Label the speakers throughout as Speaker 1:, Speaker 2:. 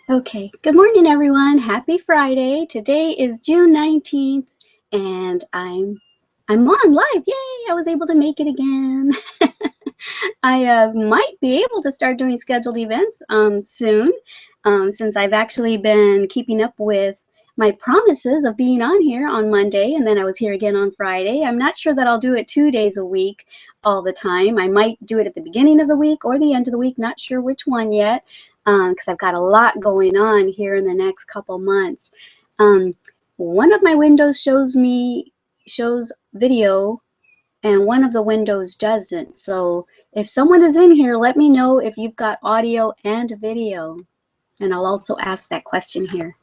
Speaker 1: Okay, good morning everyone. Happy Friday. Today is June 19th and I'm on live. Yay, I was able to make it again. I might be able to start doing scheduled events soon since I've actually been keeping up with my promises of being on here on Monday, and then I was here again on Friday. I'm not sure that I'll do it 2 days a week all the time. I might do it at the beginning of the week or the end of the week, not sure which one yet, because I've got a lot going on here in the next couple months. One of my windows shows video and one of the windows doesn't. So if someone is in here, let me know if you've got audio and video. And I'll also ask that question here.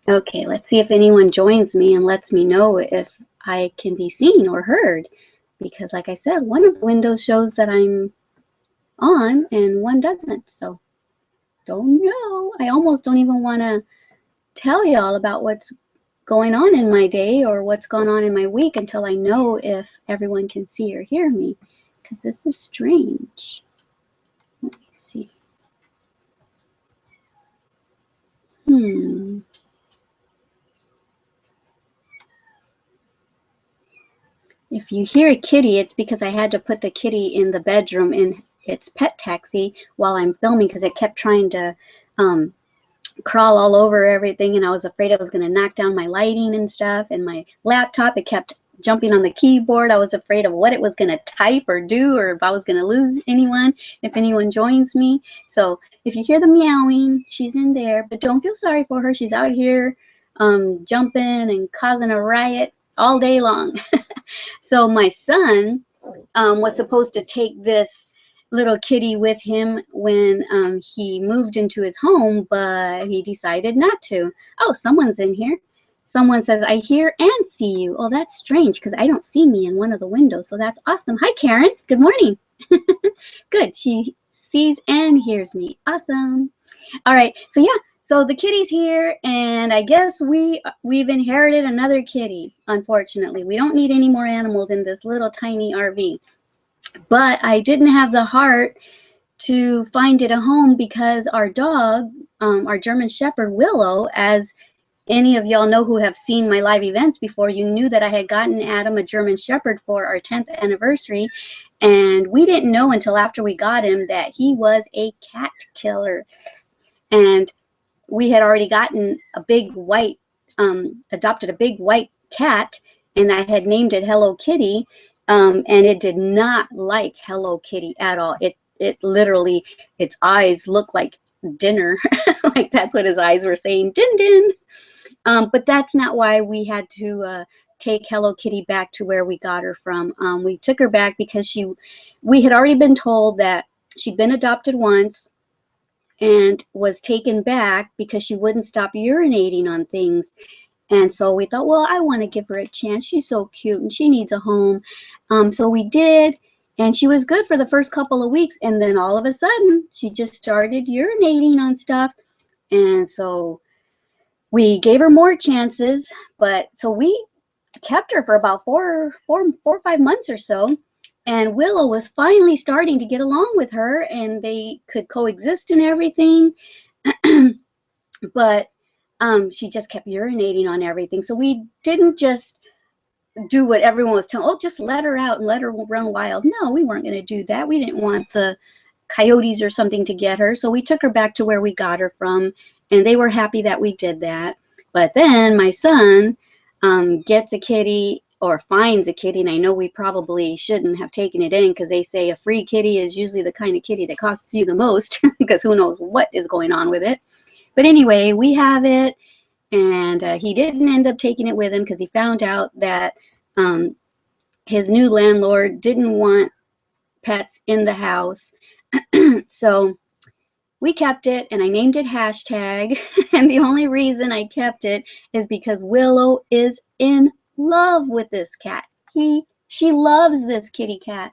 Speaker 1: Okay, let's see if anyone joins me and lets me know if I can be seen or heard. Because like I said, one of the windows shows that I'm on and one doesn't. So don't know. I almost don't even want to tell y'all about what's going on in my day or what's going on in my week until I know if everyone can see or hear me, because this is strange. Let me see. If you hear a kitty, it's because I had to put the kitty in the bedroom in its pet taxi while I'm filming, because it kept trying to crawl all over everything, and I was afraid it was going to knock down my lighting and stuff, and my laptop, it kept jumping on the keyboard. I was afraid of what it was going to type or do, or if I was going to lose anyone, if anyone joins me. So if you hear the meowing, she's in there, but don't feel sorry for her. She's out here jumping and causing a riot all day long. So my son was supposed to take this little kitty with him when he moved into his home, but he decided not to. Oh, someone's in here. Someone says, I hear and see you. Oh, that's strange because I don't see me in one of the windows. So that's awesome. Hi, Karen. Good morning. Good. She sees and hears me. Awesome. All right. So yeah. So the kitty's here, and I guess we've inherited another kitty. Unfortunately, we don't need any more animals in this little tiny RV. But I didn't have the heart to find it a home because our dog, our German Shepherd Willow, as any of y'all know who have seen my live events before, you knew that I had gotten Adam a German Shepherd for our 10th anniversary. And we didn't know until after we got him that he was a cat killer. And we had already gotten a big white, adopted a big white cat, and I had named it Hello Kitty. And it did not like Hello Kitty at all. It literally, its eyes look like dinner. Like that's what his eyes were saying, din din. But that's not why we had to take Hello Kitty back to where we got her from. We took her back because we had already been told that she'd been adopted once and was taken back because she wouldn't stop urinating on things. And so we thought, well, I want to give her a chance. She's so cute and she needs a home. So we did, and she was good for the first couple of weeks. And then all of a sudden, she just started urinating on stuff. And so we gave her more chances. But so we kept her for about four or 5 months or so. And Willow was finally starting to get along with her, and they could coexist and everything. But she just kept urinating on everything. So we didn't just do what everyone was telling, oh, just let her out and let her run wild. No, we weren't going to do that. We didn't want the coyotes or something to get her. So we took her back to where we got her from, and they were happy that we did that. But then my son gets a kitty, or finds a kitty, and I know we probably shouldn't have taken it in because they say a free kitty is usually the kind of kitty that costs you the most because who knows what is going on with it. But anyway, we have it, and he didn't end up taking it with him because he found out that his new landlord didn't want pets in the house. So we kept it, and I named it Hashtag. And the only reason I kept it is because Willow is in love with this cat. She loves this kitty cat,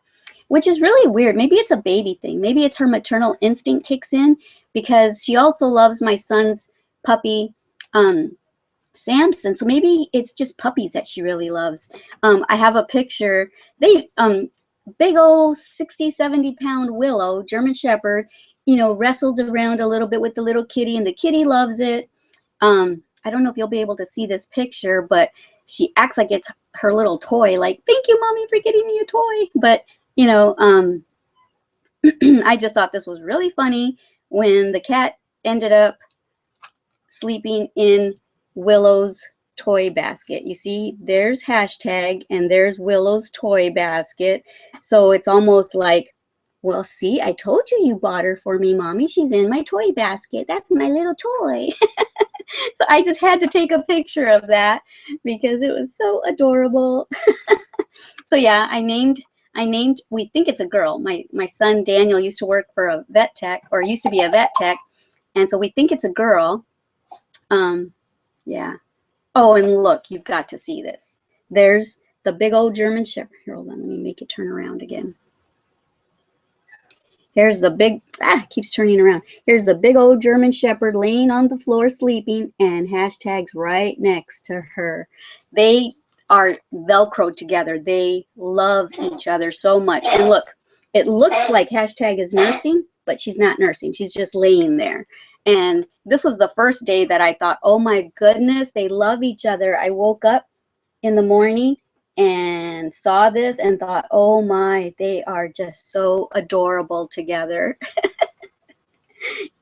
Speaker 1: which is really weird. Maybe it's a baby thing. Maybe it's her maternal instinct kicks in, because she also loves my son's puppy, Samson. So maybe it's just puppies that she really loves. I have a picture. They big old 60, 70-pound Willow, German Shepherd, you know, wrestles around a little bit with the little kitty, and the kitty loves it. I don't know if you'll be able to see this picture, but she acts like it's her little toy, like, thank you, mommy, for getting me a toy. But, you know, I just thought this was really funny when the cat ended up sleeping in Willow's toy basket. You see, there's hashtag and there's Willow's toy basket. So it's almost like, well, see, I told you you bought her for me, mommy. She's in my toy basket. That's my little toy. So I just had to take a picture of that because it was so adorable. So yeah, I named, we think it's a girl. My son Daniel used to work for a vet tech, or used to be a vet tech. And so we think it's a girl. Yeah. Oh, and look, you've got to see this. There's the big old German Shepherd. Here, hold on, let me make it turn around again. Here's the big, it keeps turning around. Here's the big old German Shepherd laying on the floor sleeping, and hashtags right next to her. They are Velcroed together. They love each other so much. And look, it looks like hashtag is nursing, but she's not nursing. She's just laying there. And this was the first day that I thought, oh my goodness, they love each other. I woke up in the morning and saw this and thought, oh my, they are just so adorable together.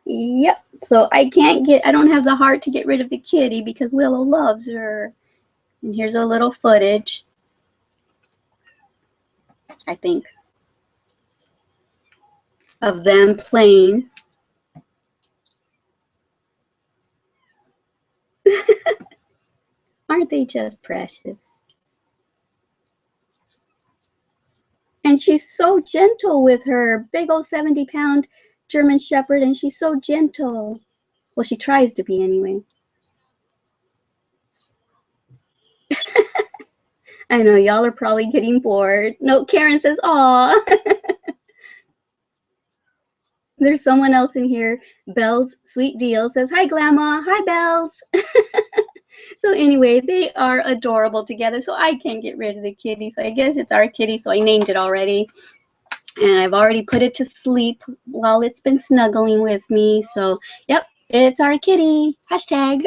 Speaker 1: Yep. So I don't have the heart to get rid of the kitty because Willow loves her. And here's a little footage, I think, of them playing. Aren't they just precious? And she's so gentle with her big old 70-pound German Shepherd, and she's so gentle. Well, she tries to be anyway. I know y'all are probably getting bored. No, Karen says, aw. There's someone else in here. Belle's Sweet Deal says, hi, Glama. Hi, Belle's. So anyway, they are adorable together. So I can't get rid of the kitty. So I guess it's our kitty. So I named it already. And I've already put it to sleep while it's been snuggling with me. So, yep, it's our kitty. Hashtag.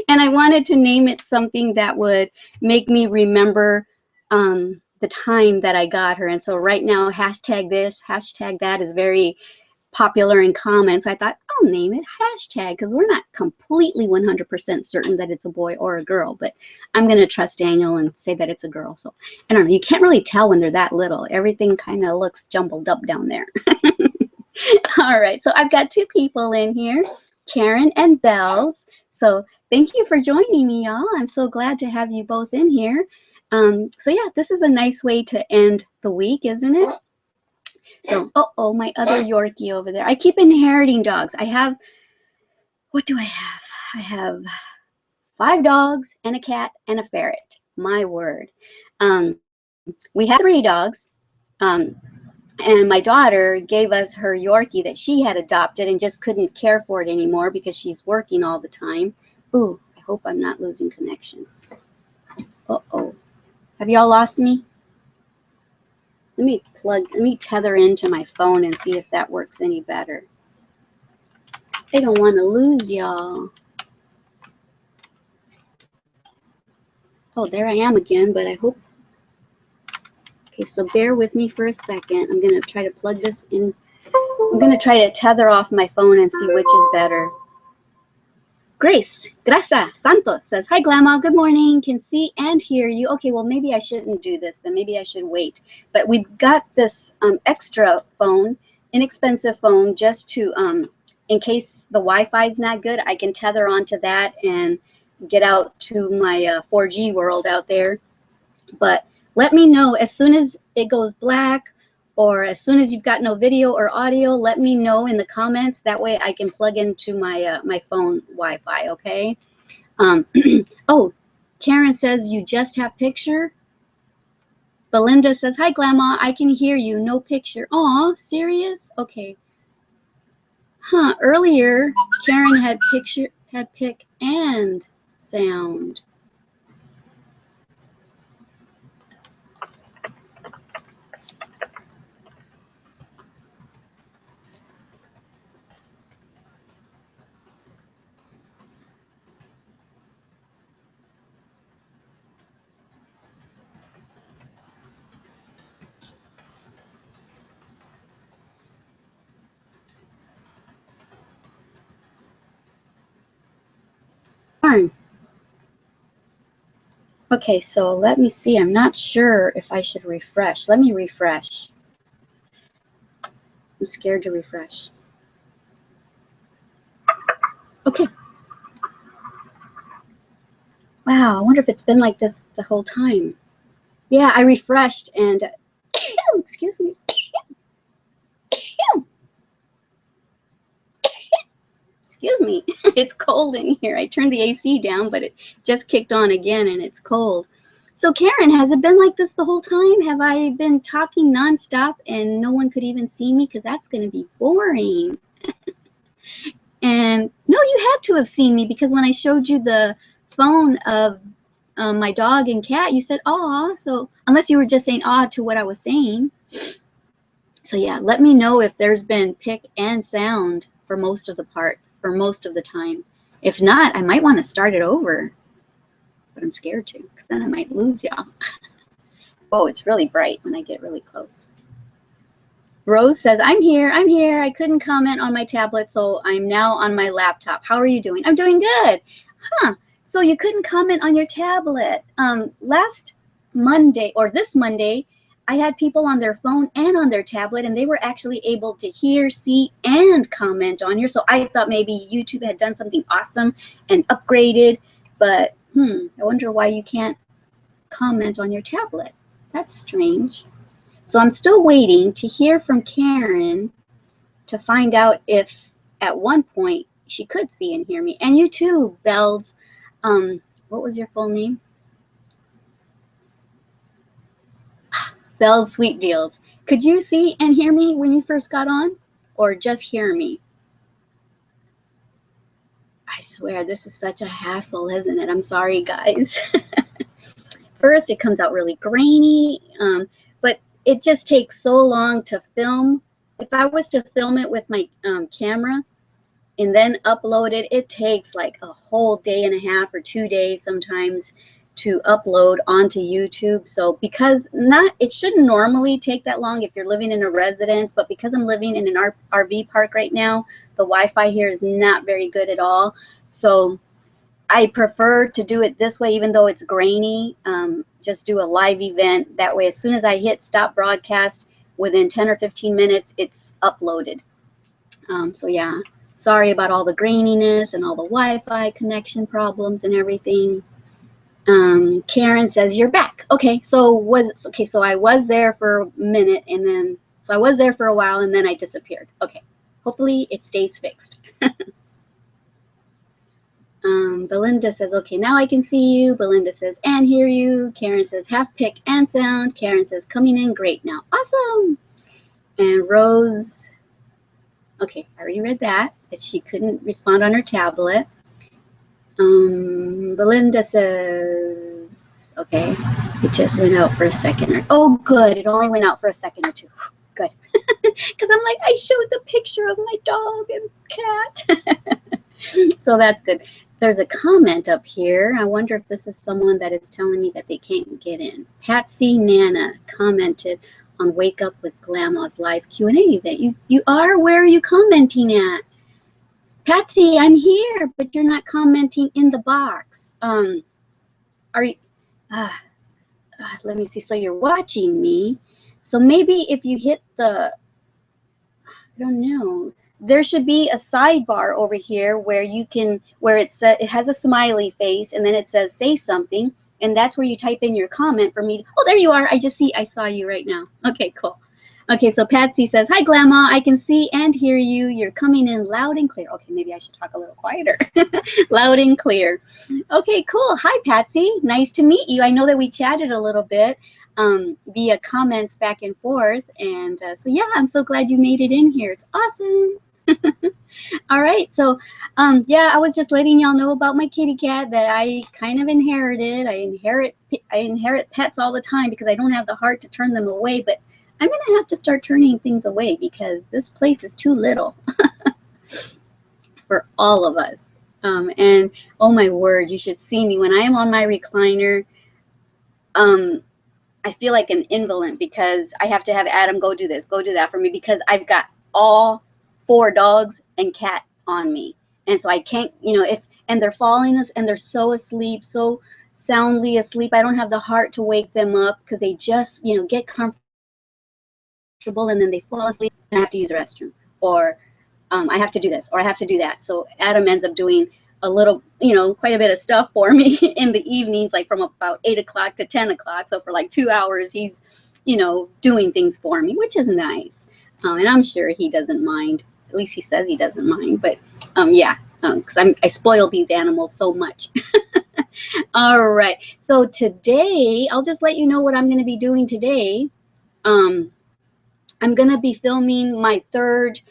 Speaker 1: And I wanted to name it something that would make me remember the time that I got her. And so right now, hashtag this, hashtag that is very popular in comments. I thought, I'll name it hashtag, because we're not completely 100% certain that it's a boy or a girl, but I'm going to trust Daniel and say that it's a girl. So I don't know. You can't really tell when they're that little. Everything kind of looks jumbled up down there. All right. So I've got two people in here, Karen and Belle's. So thank you for joining me, y'all. I'm so glad to have you both in here. So yeah, this is a nice way to end the week, isn't it? So, uh-oh, my other Yorkie over there. I keep inheriting dogs. I have, what do I have? I have 5 dogs and a cat and a ferret. My word. We had 3 dogs. And my daughter gave us her Yorkie that she had adopted and just couldn't care for it anymore because she's working all the time. Ooh, I hope I'm not losing connection. Uh-oh. Have y'all lost me? Let me tether into my phone and see if that works any better. I don't want to lose y'all. Oh, there I am again, but I hope. Okay, so bear with me for a second. I'm going to try to plug this in. I'm going to try to tether off my phone and see which is better. Grace, Grasa Santos says, hi, Glama. Good morning. Can see and hear you. Okay, well, maybe I shouldn't do this. Then maybe I should wait. But we've got this extra phone, inexpensive phone, just to, in case the Wi-Fi is not good, I can tether onto that and get out to my 4G world out there. But let me know as soon as it goes black, or as soon as you've got no video or audio, let me know in the comments. That way I can plug into my my phone Wi-Fi, okay? Oh, Karen says you just have picture. Belinda says, hi, Glama, I can hear you, no picture. Aw, serious? Okay. Huh, earlier Karen had pic and sound. Darn. Okay, so let me see. I'm not sure if I should refresh. Let me refresh. I'm scared to refresh. Okay. Wow, I wonder if it's been like this the whole time. Yeah, I refreshed and excuse me. Excuse me. It's cold in here. I turned the AC down, but it just kicked on again and it's cold. So Karen, has it been like this the whole time? Have I been talking nonstop and no one could even see me? Because that's going to be boring. And no, you had to have seen me, because when I showed you the phone of my dog and cat, you said, aw. So unless you were just saying aw to what I was saying. So yeah, let me know if there's been pick and sound for most of the part, for most of the time. If not, I might want to start it over. But I'm scared to, because then I might lose y'all. Oh, it's really bright when I get really close. Rose says, I'm here. I couldn't comment on my tablet, so I'm now on my laptop. How are you doing? I'm doing good. Huh. So you couldn't comment on your tablet. Last Monday, or this Monday, I had people on their phone and on their tablet, and they were actually able to hear, see, and comment on yours. So I thought maybe YouTube had done something awesome and upgraded, but I wonder why you can't comment on your tablet. That's strange. So I'm still waiting to hear from Karen to find out if at one point she could see and hear me. And you too, Bells. What was your full name? Bells Sweet Deals. Could you see and hear me when you first got on, or just hear me? I swear, this is such a hassle, isn't it? I'm sorry, guys. First, it comes out really grainy, but it just takes so long to film. If I was to film it with my camera and then upload it, it takes like a whole day and a half or 2 days sometimes to upload onto YouTube. So because it shouldn't normally take that long if you're living in a residence, but because I'm living in an RV park right now, the Wi-Fi here is not very good at all. So I prefer to do it this way, even though it's grainy. Just do a live event. That way, as soon as I hit stop broadcast, within 10 or 15 minutes, it's uploaded. So yeah, sorry about all the graininess and all the Wi-Fi connection problems and everything. Karen says you're back. Okay, so I was there for a minute, and then I was there for a while, and then I disappeared. Okay, hopefully it stays fixed. Belinda says, okay, now I can see you. Belinda says, and hear you. Karen says, half pick and sound. Karen says, coming in great now. Awesome. And Rose, okay, I already read that she couldn't respond on her tablet. Belinda says, okay, it just went out for a second. Oh, good. It only went out for a second or two. Good. Because I'm like, I showed the picture of my dog and cat. So that's good. There's a comment up here. I wonder if this is someone that is telling me that they can't get in. Patsy Nana commented on Wake Up with Glama's live Q&A event. You are? Where are you commenting at? Patsy, I'm here, but you're not commenting in the box. Are you? Let me see. So you're watching me. So maybe if you hit the, I don't know. There should be a sidebar over here where you can, where it has a smiley face, and then it says say something, and that's where you type in your comment for me. Oh, there you are. I saw you right now. Okay, cool. Okay, so Patsy says, hi, Glama. I can see and hear you. You're coming in loud and clear. Okay, maybe I should talk a little quieter. Loud and clear. Okay, cool. Hi, Patsy. Nice to meet you. I know that we chatted a little bit via comments back and forth. And so, yeah, I'm so glad you made it in here. It's awesome. All right, so yeah, I was just letting y'all know about my kitty cat that I kind of inherited. I inherit pets all the time because I don't have the heart to turn them away, but I'm gonna have to start turning things away because this place is too little for all of us. And oh my word, you should see me when I am on my recliner. I feel like an invalid because I have to have Adam go do this, go do that for me because I've got all 4 dogs and cat on me. And so I can't, you know, and they're falling and they're so asleep, so soundly asleep. I don't have the heart to wake them up because they just, you know, get comfortable and then they fall asleep and I have to use the restroom, or I have to do this, or I have to do that. So Adam ends up doing a little, you know, quite a bit of stuff for me in the evenings, like from about 8 o'clock to 10 o'clock. So for like 2 hours, he's, you know, doing things for me, which is nice. And I'm sure he doesn't mind. At least he says he doesn't mind. But yeah, because I spoil these animals so much. All right. So today, I'll just let you know what I'm going to be doing today. I'm going to be filming my 3rd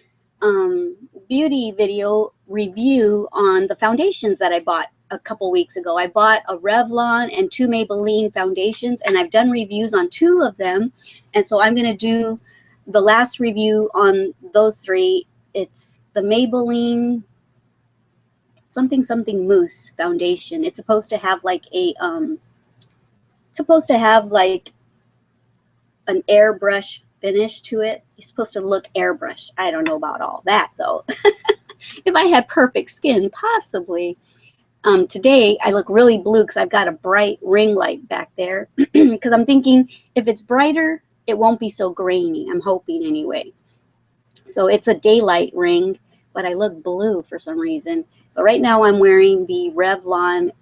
Speaker 1: beauty video review on the foundations that I bought a couple weeks ago. I bought a Revlon and 2 Maybelline foundations, and I've done reviews on 2 of them. And so I'm going to do the last review on those 3. It's the Maybelline something mousse foundation. It's supposed to have like a an airbrush finish to it. It's supposed to look airbrush. I don't know about all that though. If I had perfect skin, possibly. Today I look really blue because I've got a bright ring light back there because I'm thinking if it's brighter, it won't be so grainy. I'm hoping anyway. So it's a daylight ring, but I look blue for some reason. But right now I'm wearing the Revlon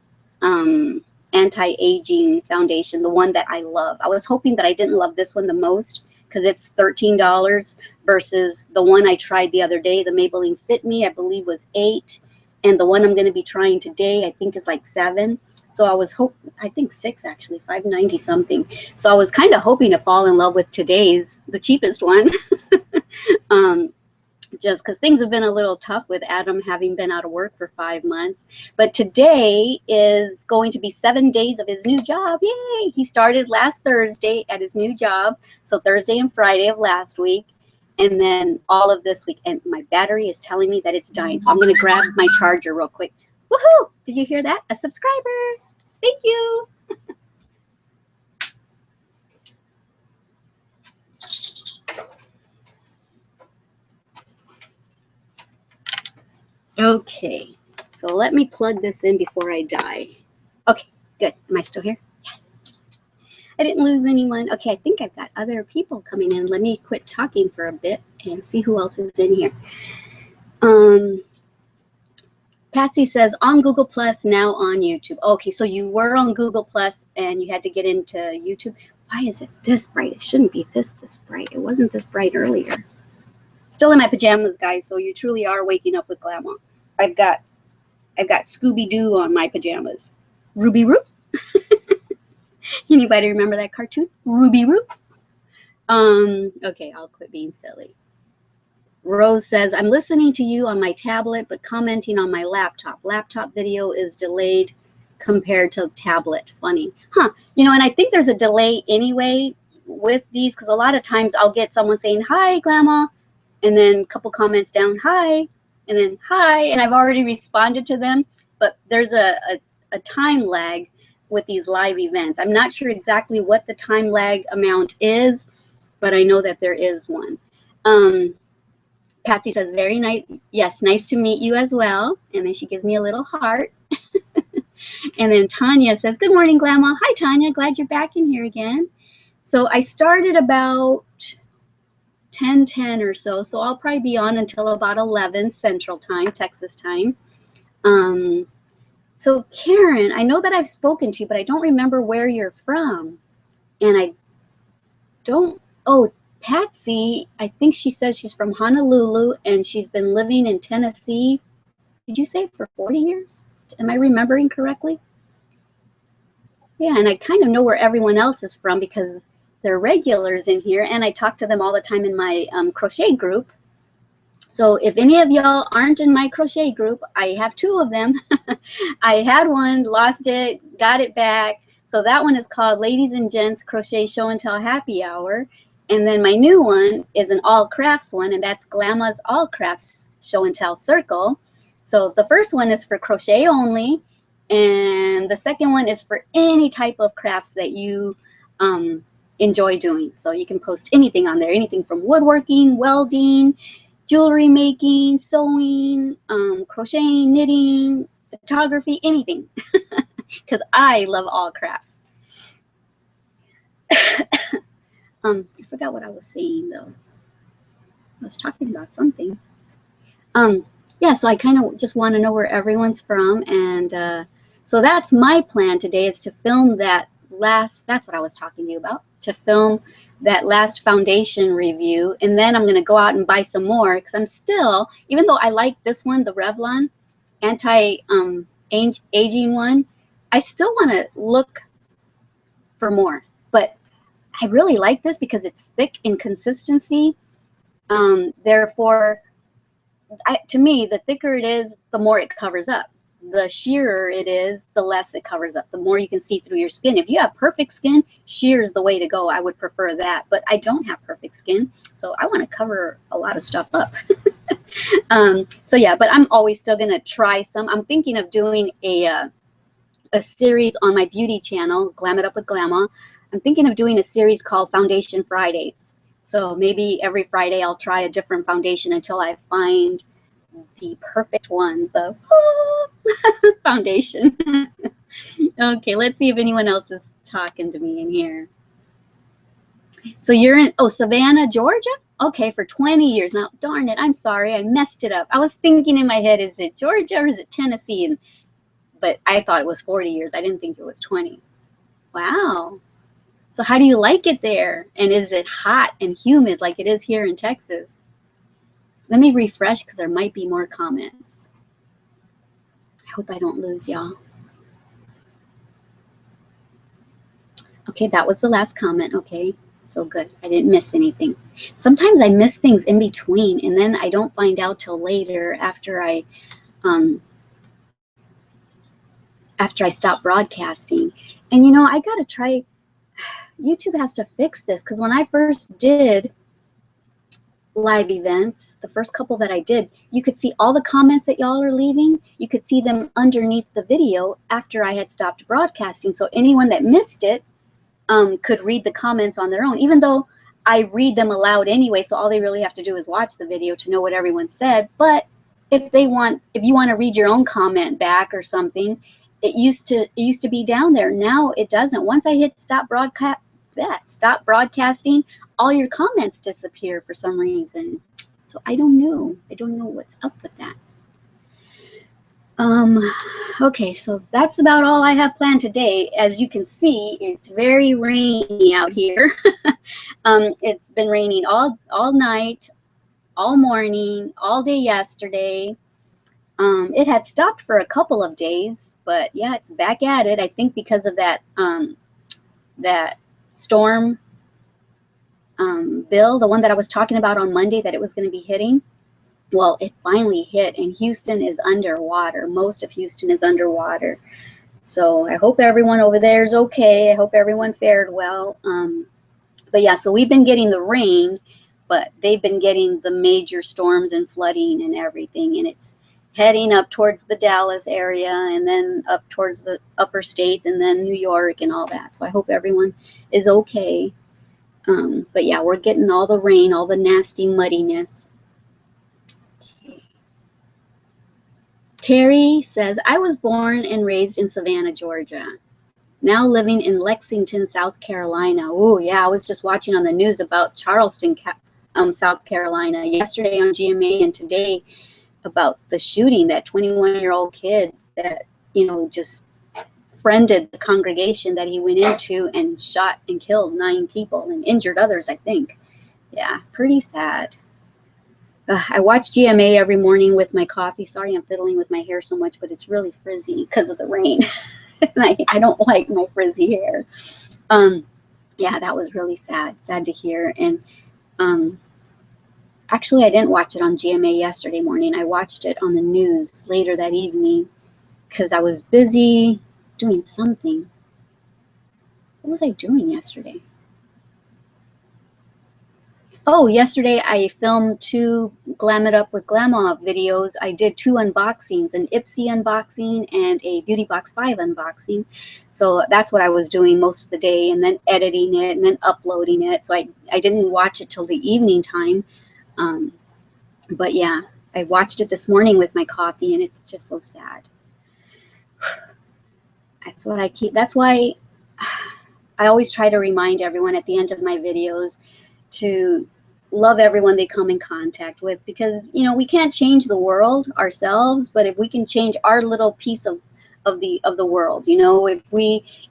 Speaker 1: anti-aging foundation, the one that I love. I was hoping that I didn't love this one the most because it's $13 versus the one I tried the other day, the Maybelline Fit Me, I believe was $8, and the one I'm going to be trying today I think is like $7. So I think $6 actually, $5.90 something. So I was kind of hoping to fall in love with today's, the cheapest one. Just because things have been a little tough with Adam having been out of work for 5 months. But today is going to be 7 days of his new job. Yay! He started last Thursday at his new job. So Thursday and Friday of last week. And then all of this week. And my battery is telling me that it's dying. So I'm going to grab my charger real quick. Woohoo! Did you hear that? A subscriber. Thank you. Okay, so let me plug this in before I die. Okay, good. Am I still here? Yes. I didn't lose anyone. Okay, I think I've got other people coming in. Let me quit talking for a bit and see who else is in here. Patsy says, on Google Plus, now on YouTube. Okay, so you were on Google Plus and you had to get into YouTube. Why is it this bright? It shouldn't be this bright. It wasn't this bright earlier. Still in my pajamas, guys, so you truly are waking up with Glama. I've got Scooby-Doo on my pajamas. Ruby Roo. Anybody remember that cartoon? Ruby Roo. Okay, I'll quit being silly. Rose says, I'm listening to you on my tablet, but commenting on my laptop. Laptop video is delayed compared to tablet. Funny. Huh. You know, and I think there's a delay anyway with these because a lot of times I'll get someone saying, hi, Glama, and then a couple comments down, hi, and then hi, and I've already responded to them, but there's a time lag with these live events. I'm not sure exactly what the time lag amount is, but I know that there is one. Patsy says, very nice. Yes, nice to meet you as well. And then she gives me a little heart. And then Tanya says, good morning, Glama. Hi, Tanya. Glad you're back in here again. So I started about 10:10 or so. So I'll probably be on until about 11 Central Time, Texas time. So Karen, I know that I've spoken to you, but I don't remember where you're from. And I don't, oh, Patsy, I think she says she's from Honolulu and she's been living in Tennessee. Did you say for 40 years? Am I remembering correctly? Yeah, and I kind of know where everyone else is from because they're regulars in here and I talk to them all the time in my crochet group. So if any of y'all aren't in my crochet group, I have 2 of them. I had one, lost it, got it back. So that one is called Ladies and Gents Crochet Show and Tell Happy Hour. And then my new one is an all crafts one, and that's Glama's All Crafts Show and Tell Circle. So the first one is for crochet only, and the second one is for any type of crafts that you enjoy doing. So you can post anything on there, anything from woodworking, welding, jewelry making, sewing, crocheting, knitting, photography, anything. Because I love all crafts. I forgot what I was saying though. I was talking about something. Yeah, so I kind of just want to know where everyone's from, and so that's my plan today, is to film that last, that's what I was talking to you about, to film that last foundation review, and then I'm going to go out and buy some more, because I'm still, even though I like this one, the Revlon anti-aging one, I still want to look for more. But I really like this because it's thick in consistency. Therefore, to me, the thicker it is, the more it covers up. The sheerer it is, the less it covers up, the more you can see through your skin. If you have perfect skin, sheer is the way to go. I would prefer that, but I don't have perfect skin, so I want to cover a lot of stuff up. So yeah, but I'm always still going to try some. I'm thinking of doing a series on my beauty channel, Glam It Up with Glama. I'm thinking of doing a series called Foundation Fridays. So maybe every Friday I'll try a different foundation until I find the perfect one, the foundation. Okay, let's see if anyone else is talking to me in here. So you're in, oh, Savannah, Georgia? Okay, for 20 years. Now, darn it, I'm sorry, I messed it up. I was thinking in my head, is it Georgia or is it Tennessee? But I thought it was 40 years. I didn't think it was 20. Wow. So how do you like it there? And is it hot and humid like it is here in Texas? Let me refresh because there might be more comments. I hope I don't lose y'all. Okay, that was the last comment. Okay, so good. I didn't miss anything. Sometimes I miss things in between, and then I don't find out till later after I stop broadcasting. And you know, I gotta try. YouTube has to fix this, because when I first did live events, the first couple that I did, you could see all the comments that y'all are leaving. You could see them underneath the video after I had stopped broadcasting. So anyone that missed it could read the comments on their own, even though I read them aloud anyway. So all they really have to do is watch the video to know what everyone said. But if you want to read your own comment back or something, it used to be down there. Now it doesn't. Once I hit stop broadcasting, all your comments disappear for some reason. So I don't know. I don't know what's up with that. Okay, so that's about all I have planned today. As you can see, it's very rainy out here. It's been raining all night, all morning, all day yesterday. It had stopped for a couple of days, but yeah, it's back at it. I think because of that that storm bill, the one that I was talking about on Monday that it was going to be hitting. Well, it finally hit, and Houston is underwater. Most of Houston is underwater. So I hope everyone over there is okay. I hope everyone fared well. But yeah, so we've been getting the rain, but they've been getting the major storms and flooding and everything. And it's heading up towards the Dallas area, and then up towards the upper states, and then New York and all that. So I hope everyone is okay. But yeah, we're getting all the rain, all the nasty muddiness. Terry says, I was born and raised in Savannah, Georgia. Now living in Lexington, South Carolina. Oh, yeah, I was just watching on the news about Charleston, South Carolina, yesterday on GMA, and today about the shooting, that 21-year-old kid that, you know, just friended the congregation that he went into and shot and killed 9 people and injured others, I think. Yeah, pretty sad. I watch GMA every morning with my coffee. Sorry I'm fiddling with my hair so much, but it's really frizzy because of the rain. And I don't like my frizzy hair. Yeah, that was really sad to hear. And Actually, I didn't watch it on GMA yesterday morning. I watched it on the news later that evening because I was busy doing something. What was I doing yesterday? Oh, yesterday I filmed 2 Glam It Up with Glama videos. I did 2 unboxings, an Ipsy unboxing and a Beauty Box 5 unboxing. So that's what I was doing most of the day, and then editing it and then uploading it. So I didn't watch it till the evening time. But yeah, I watched it this morning with my coffee, and it's just so sad. That's why I always try to remind everyone at the end of my videos to love everyone they come in contact with, because you know, we can't change the world ourselves, but if we can change our little piece of the world, you know, if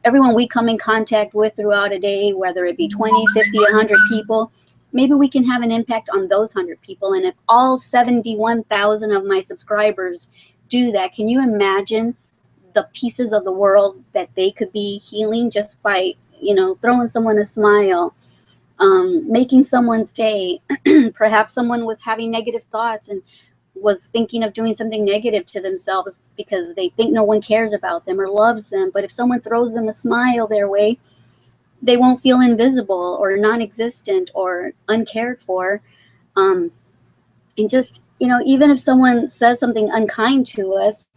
Speaker 1: everyone we come in contact with throughout a day, whether it be 20, 50, 100 people, maybe we can have an impact on those 100 people. And if all 71,000 of my subscribers do that, can you imagine the pieces of the world that they could be healing just by, you know, throwing someone a smile, making someone's day. Perhaps someone was having negative thoughts and was thinking of doing something negative to themselves because they think no one cares about them or loves them. But if someone throws them a smile their way, they won't feel invisible or non-existent or uncared for. And just, you know, even if someone says something unkind to us,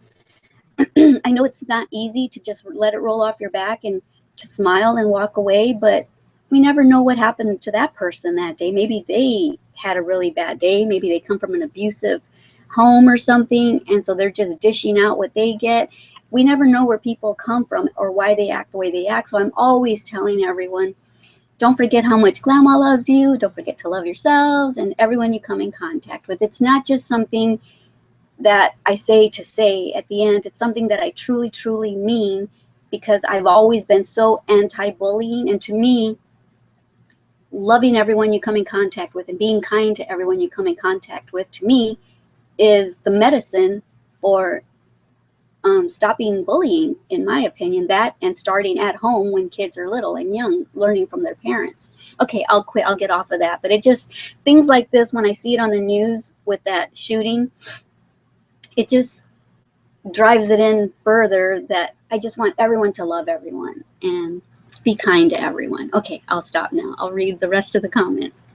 Speaker 1: I know it's not easy to just let it roll off your back and to smile and walk away, but we never know what happened to that person that day. Maybe they had a really bad day. Maybe they come from an abusive home or something, and so they're just dishing out what they get. We never know where people come from or why they act the way they act. So I'm always telling everyone, don't forget how much Glama loves you. Don't forget to love yourselves and everyone you come in contact with. It's not just something that I say to say at the end. It's something that I truly, truly mean, because I've always been so anti-bullying. And to me, loving everyone you come in contact with and being kind to everyone you come in contact with, to me, is the medicine for stopping bullying, in my opinion. That and starting at home when kids are little and young, learning from their parents. Okay, I'll quit. I'll get off of that. But it just, things like this, when I see it on the news with that shooting, it just drives it in further that I just want everyone to love everyone and be kind to everyone. Okay, I'll stop now. I'll read the rest of the comments.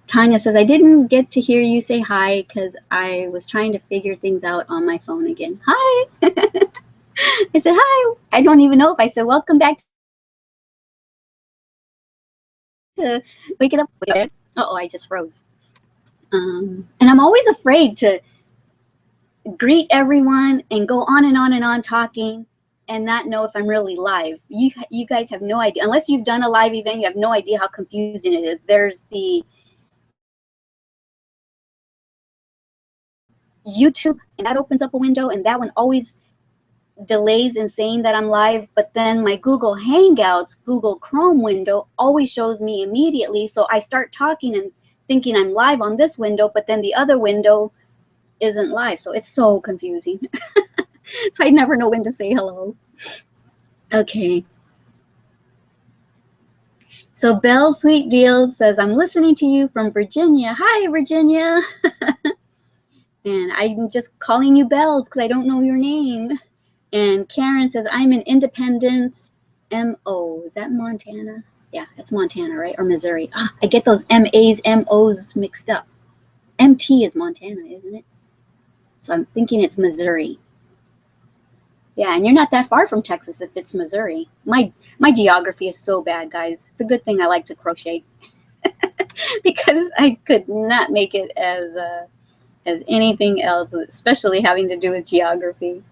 Speaker 1: Tanya says, I didn't get to hear you say hi because I was trying to figure things out on my phone again. Hi. I said hi. I don't even know if I said welcome back to Wake It Up. Uh-oh, I just froze. And I'm always afraid to greet everyone and go on and on and on talking and not know if I'm really live. You guys have no idea. Unless you've done a live event, you have no idea how confusing it is. There's the YouTube, and that opens up a window, and that one always delays in saying that I'm live. But then my Google Hangouts, Google Chrome window always shows me immediately. So I start talking and thinking I'm live on this window, but then the other window isn't live. So it's so confusing. So I never know when to say hello. Okay. So Belle Sweet Deals says, I'm listening to you from Virginia. Hi, Virginia. And I'm just calling you Bells because I don't know your name. And Karen says, I'm in Independence, MO. Is that Montana? Yeah, that's Montana, right? Or Missouri. Ah, I get those MAs, MOs mixed up. MT is Montana, isn't it? So I'm thinking it's Missouri. Yeah, and you're not that far from Texas if it's Missouri. My geography is so bad, guys. It's a good thing I like to crochet because I could not make it as anything else, especially having to do with geography.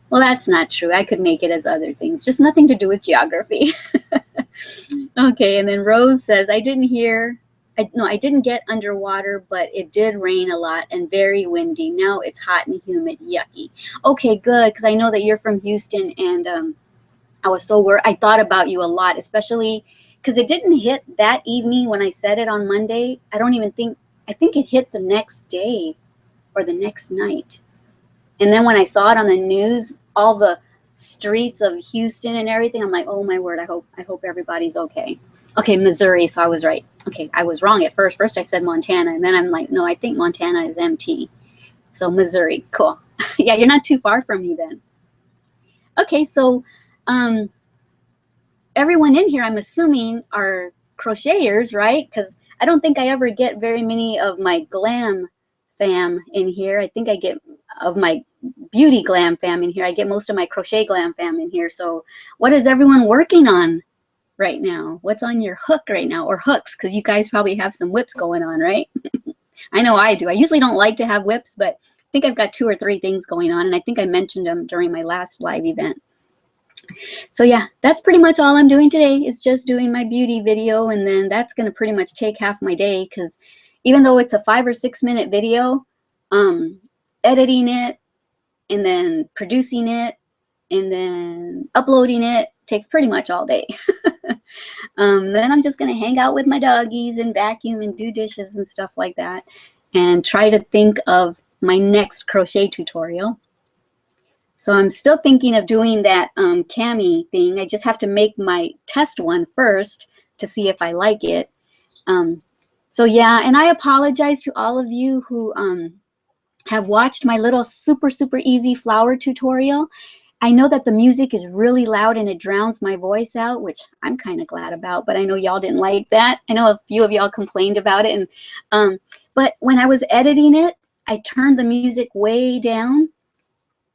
Speaker 1: Well, that's not true. I could make it as other things, just nothing to do with geography. Okay, and then Rose says, I didn't get underwater, but it did rain a lot and very windy. Now it's hot and humid. Yucky. Okay, good, because I know that you're from Houston, and I was so worried. I thought about you a lot, especially because it didn't hit that evening when I said it on Monday. I think it hit the next day or the next night. And then when I saw it on the news, all the streets of Houston and everything, I'm like, oh my word, I hope everybody's okay. Okay, Missouri, so I was right. Okay, I was wrong at first. First I said Montana, and then I'm like, no, I think Montana is MT. So Missouri, cool. Yeah, you're not too far from me then. Okay, so everyone in here, I'm assuming, are crocheters, right? Because I don't think I ever get very many of my glam fam in here. I think I get of my beauty glam fam in here. I get most of my crochet glam fam in here. So what is everyone working on right now? What's on your hook right now, or hooks? Because you guys probably have some whips going on, right? I know I do. I usually don't like to have whips, but I think I've got 2 or 3 things going on, and I think I mentioned them during my last live event. So yeah, that's pretty much all I'm doing today, is just doing my beauty video, and then that's going to pretty much take half my day, because even though it's a 5 or 6 minute video, editing it and then producing it and then uploading it takes pretty much all day. Then I'm just going to hang out with my doggies and vacuum and do dishes and stuff like that, and try to think of my next crochet tutorial. So I'm still thinking of doing that cami thing. I just have to make my test one first to see if I like it. So yeah, and I apologize to all of you who have watched my little super easy flower tutorial. I know that the music is really loud and it drowns my voice out, which I'm kind of glad about, but I know y'all didn't like that. I know a few of y'all complained about it. And but when I was editing it, I turned the music way down,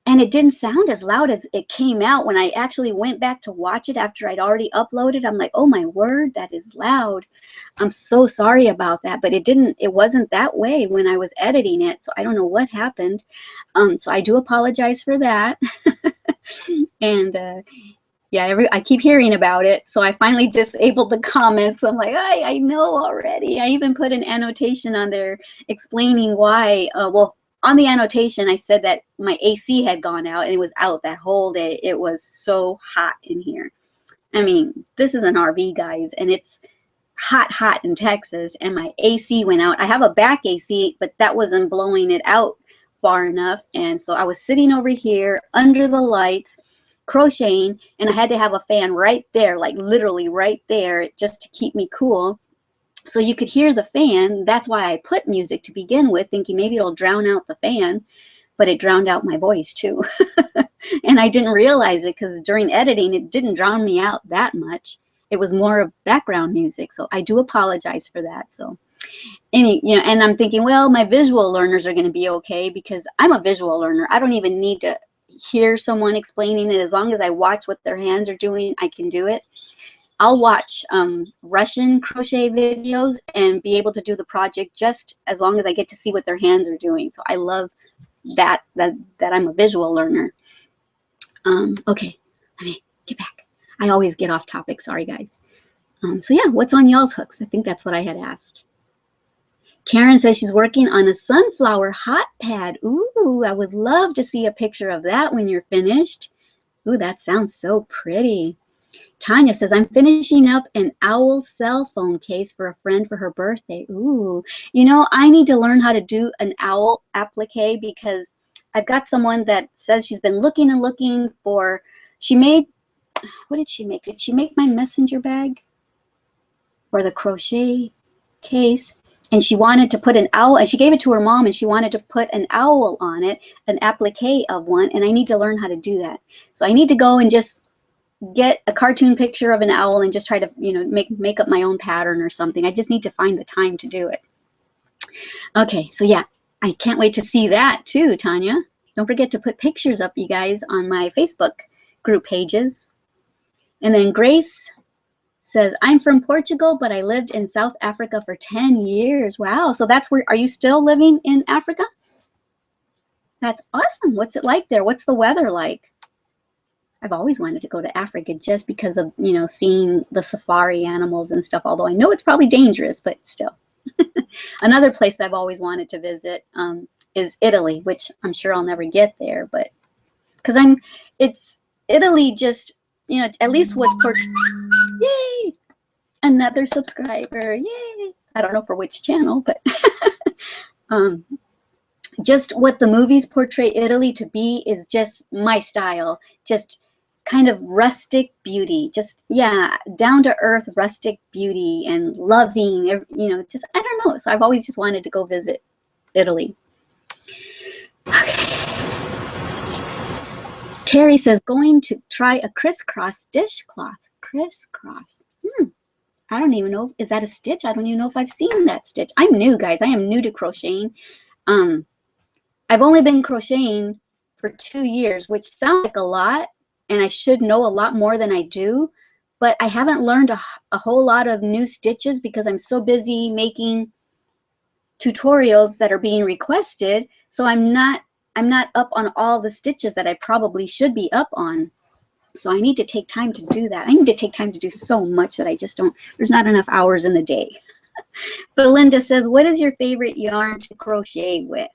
Speaker 1: and it didn't sound as loud as it came out when I actually went back to watch it after I'd already uploaded. I'm like, oh my word, that is loud. I'm so sorry about that, but it wasn't that way when I was editing it. So I don't know what happened. So I do apologize for that. And yeah, I keep hearing about it. So I finally disabled the comments. So I'm like, I know already. I even put an annotation on there explaining why. Well, on the annotation, I said that my AC had gone out, and it was out that whole day. It was so hot in here. I mean, this is an RV, guys, and it's hot in Texas, and my AC went out. I have a back AC, but that wasn't blowing it out far enough. And so I was sitting over here under the lights crocheting, and I had to have a fan right there, like literally right there, just to keep me cool. So you could hear the fan. That's why I put music to begin with, thinking maybe it'll drown out the fan, but it drowned out my voice too. And I didn't realize it, because during editing, it didn't drown me out that much. It was more of background music. So I do apologize for that. So and I'm thinking, well, my visual learners are going to be okay, because I'm a visual learner. I don't even need to hear someone explaining it. As long as I watch what their hands are doing, I can do it. I'll watch Russian crochet videos and be able to do the project just as long as I get to see what their hands are doing. So I love that I'm a visual learner. Okay, let me get back. I always get off topic. Sorry, guys. So yeah, what's on y'all's hooks? I think that's what I had asked. Karen says she's working on a sunflower hot pad. Ooh, I would love to see a picture of that when you're finished. Ooh, that sounds so pretty. Tanya says, I'm finishing up an owl cell phone case for a friend for her birthday. Ooh, you know, I need to learn how to do an owl applique, because I've got someone that says she's been looking and looking for, she made, what did she make? Did she make my messenger bag or the crochet case? And she wanted to put an owl, and she gave it to her mom, and she wanted to put an owl on it, an applique of one, and I need to learn how to do that. So I need to go and just get a cartoon picture of an owl and just try to, you know, make up my own pattern or something. I just need to find the time to do it. Okay, so yeah, I can't wait to see that too, Tanya. Don't forget to put pictures up, you guys, on my Facebook group pages. And then Grace says, I'm from Portugal, but I lived in South Africa for 10 years. Wow, so that's where, are you still living in Africa? That's awesome. What's it like there? What's the weather like? I've always wanted to go to Africa just because of, you know, seeing the safari animals and stuff, although I know it's probably dangerous, but still. Another place that I've always wanted to visit is Italy, which I'm sure I'll never get there, but because it's Italy just, you know, at least what's yay, another subscriber, yay. I don't know for which channel, but just what the movies portray Italy to be is just my style. Just kind of rustic beauty, just, yeah, down to earth rustic beauty and loving, you know, just, I don't know. So I've always just wanted to go visit Italy. Okay. Terry says, going to try a crisscross dishcloth. Crisscross. I don't even know. Is that a stitch? I don't even know if I've seen that stitch. I'm new, guys. I am new to crocheting. I've only been crocheting for 2 years, which sounds like a lot, and I should know a lot more than I do, but I haven't learned a whole lot of new stitches because I'm so busy making tutorials that are being requested. So I'm not up on all the stitches that I probably should be up on. So I need to take time to do that. I need to take time to do so much that I just don't, there's not enough hours in the day. Belinda says, what is your favorite yarn to crochet with?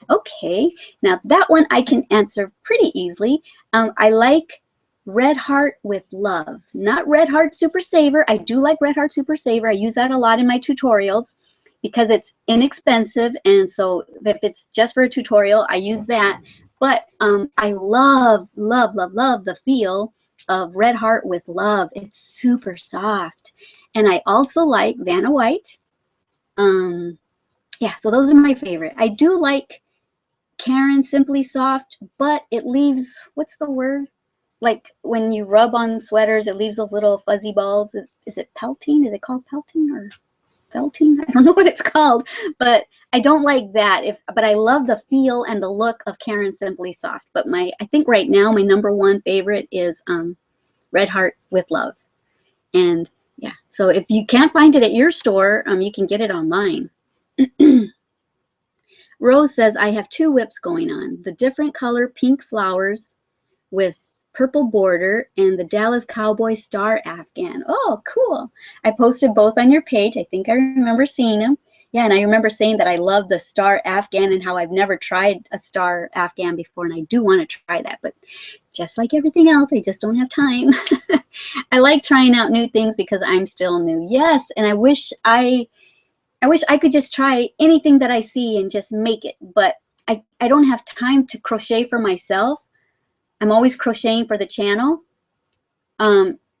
Speaker 1: Okay, now that one I can answer pretty easily. I like Red Heart with Love, not Red Heart Super Saver. I do like Red Heart Super Saver. I use that a lot in my tutorials because it's inexpensive, and so if it's just for a tutorial, I use that. But I love, love, love, love the feel of Red Heart with Love. It's super soft. And I also like Vanna White. Yeah, so those are my favorite. I do like Karen Simply Soft, but it leaves, what's the word? Like when you rub on sweaters, it leaves those little fuzzy balls. Is it pelting? Is it called pelting or felting? I don't know what it's called, but I don't like that. But I love the feel and the look of Karen Simply Soft. But I think right now my #1 favorite is Red Heart with Love. And yeah, so if you can't find it at your store, you can get it online. Rose says, I have 2 whips going on. The different color pink flowers with purple border and the Dallas Cowboy Star Afghan. Oh, cool. I posted both on your page. I think I remember seeing them. Yeah, and I remember saying that I love the Star Afghan and how I've never tried a Star Afghan before, and I do want to try that. But just like everything else, I just don't have time. I like trying out new things because I'm still new. Yes, and I wish I could just try anything that I see and just make it, but I don't have time to crochet for myself. I'm always crocheting for the channel.